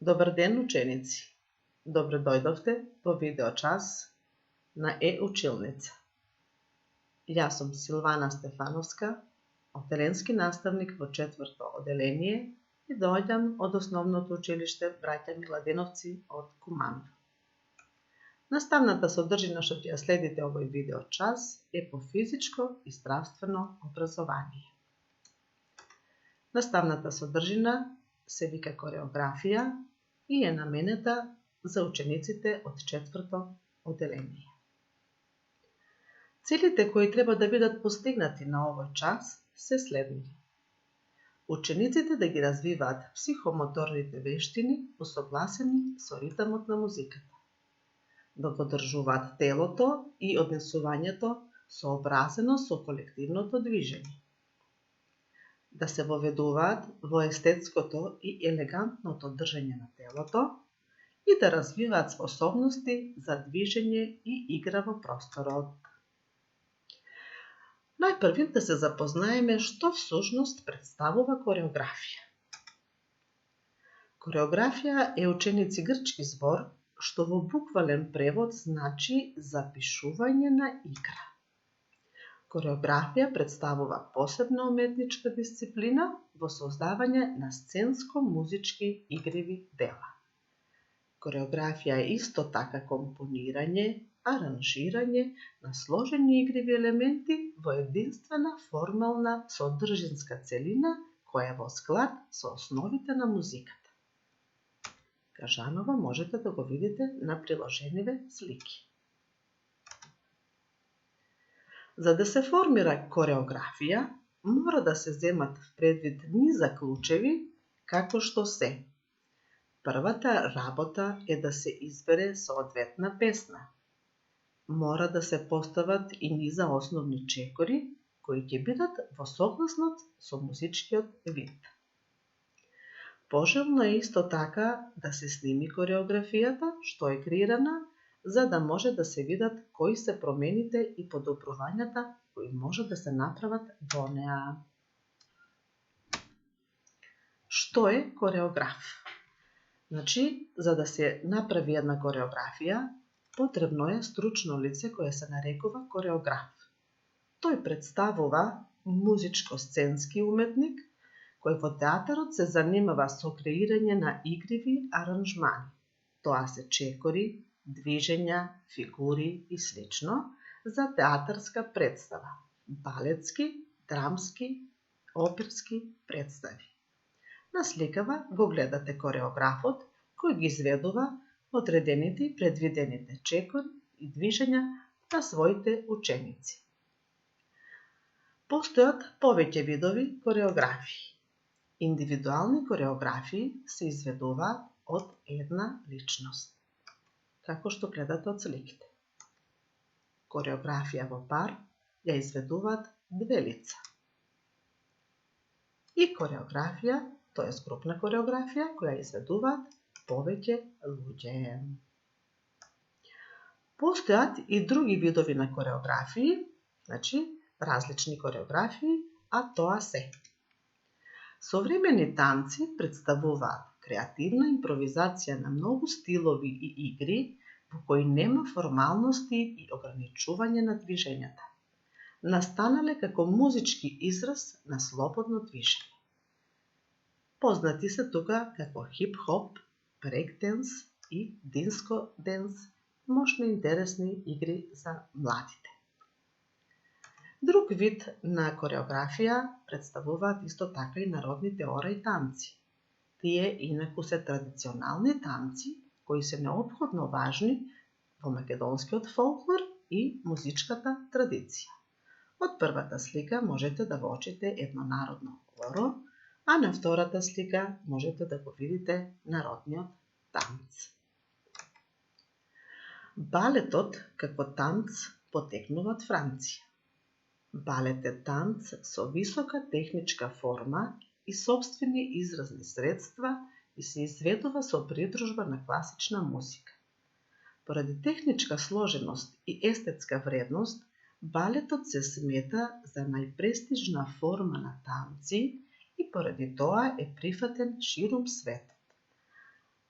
Добар ден, ученици! Добро дојдовте во видеочас на Училница. Јас сум Силвана Стефановска, оделенски наставник во 4-то оделение и доаѓам од Основното училиште Браќа Миладиновци од Куманово. Наставната содржина што ќе ја следите овој видеочас е по физичко и здравствено образование. Наставната содржина се вика кореографија и е наменета за учениците од 4-то оделение. Целите кои треба да бидат постигнати на овој час се следните. Учениците да ги развиваат психомоторните вештини усогласени со ритмот на музиката, да го одржуваат телото и однесувањето сообразено со колективното движење, да се воведуваат во естетското и елегантното држење на телото и да развиваат способности за движење и игра во просторот. Најпрви да се запознаеме што всушност представува кореографија. Кореографија е, ученици, грчки збор што во буквален превод значи запишување на игра. Кореографија представува посебна уметничка дисциплина во создавање на сценско-музички игриви дела. Кореографија е исто така компонирање, аранжирање на сложени игриви елементи во единствена формална содржинска целина која е во склад со основите на музиката. Кажаново можете да го видите на приложениве слики. За да се формира кореографија, мора да се земат предвид низ заклучеви, како што се: првата работа е да се избере соодветна песна. Мора да се постават и низа основни чекори, кои ќе бидат во согласност со музичкиот вид. Пожелно е исто така да се сними кореографијата што е креирана, за да може да се видат кои се промените и подобрувањата кои може да се направат во неа. Што е кореограф? Значи, за да се направи една кореографија, потребно е стручно лице кое се нарекува кореограф. Тој представува музичко-сценски уметник, кој во театарот се занимава со креирање на игриви аранжмани. Тоа се чекори, движења, фигури и слично за театарска представа, балетски, драмски, оперски представи. На сликава го гледате кореографот кој ги изведува одредените и предвидените чекори и движења на своите ученици. Постојат повеќе видови кореографии. Индивидуални кореографии се изведуваат од една личност, како што гледате од сликите. Кореографија во пар ја изведуваат две лица. И кореографија, тоест групна кореографија, која изведуваат повеќе луѓе. Постојат и други видови на кореографии, значи различни кореографии, а тоа се: современи танци представуваат креативна импровизација на многу стилови и игри во кои нема формалности и ограничување на движењата, настанале како музички израз на слободно движење. Познати се тука како хип-хоп, брейк-денс и диско-денс, мощно интересни игри за младите. Друг вид на кореографија представуваат исто така и народните ора и танци. Тие инаку се традиционални танци кои се неопходно важни во македонскиот фолклор и музичката традиција. Од првата слика можете да воочите едно народно оро, а на втората слика можете да го видите народниот танц. Балетот како танц потекнува од Франција. Балет е танц со висока техничка форма и сопствени изразни средства и се изведува со придружба на класична музика. Поради техничка сложеност и естетска вредност, балетот се смета за најпрестижна форма на танци и поради тоа е прифатен ширум светот.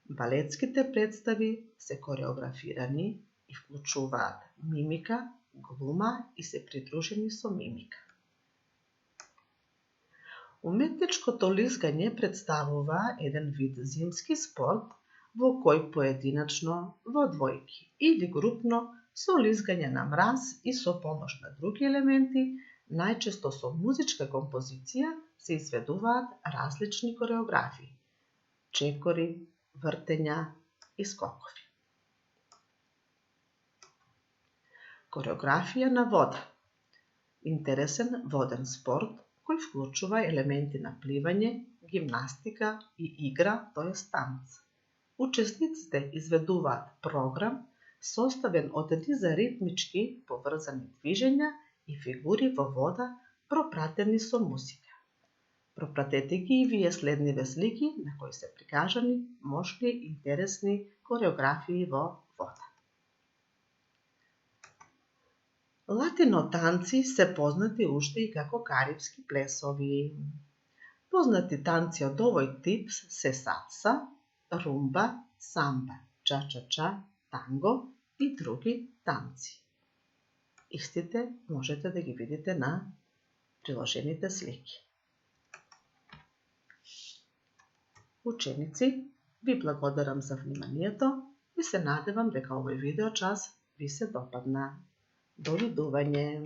Балетските представи се кореографирани и вклучуваат мимика, глума и се придружени со мимика. Уметничкото лизгање представува еден вид зимски спорт во кој поединачно, во двојки или групно со лизгање на мраз и со помош на други елементи, најчесто со музичка композиција, се изведуваат различни кореографии, чекори, вртења и скокови. Кореографија на вода. Интересен воден спорт кој вклучува елементи на пливање, гимнастика и игра, т.е. танц. Учесниците изведуваат програм составен од низа ритмички поврзани движења и фигури во вода пропратени со музика. Пропратете ги и вие следниве слики на кои се прикажани мощни и интересни кореографии во вода. Латино танци се познати уште и како карипски плесови. Познати танци од овој тип се сальса, румба, самба, ча-ча-ча, танго и други танци. Истите можете да ги видите на приложените слики. Ученици, ви благодарам за вниманието и се надевам дека овој видеочас ви се допадна. До видување!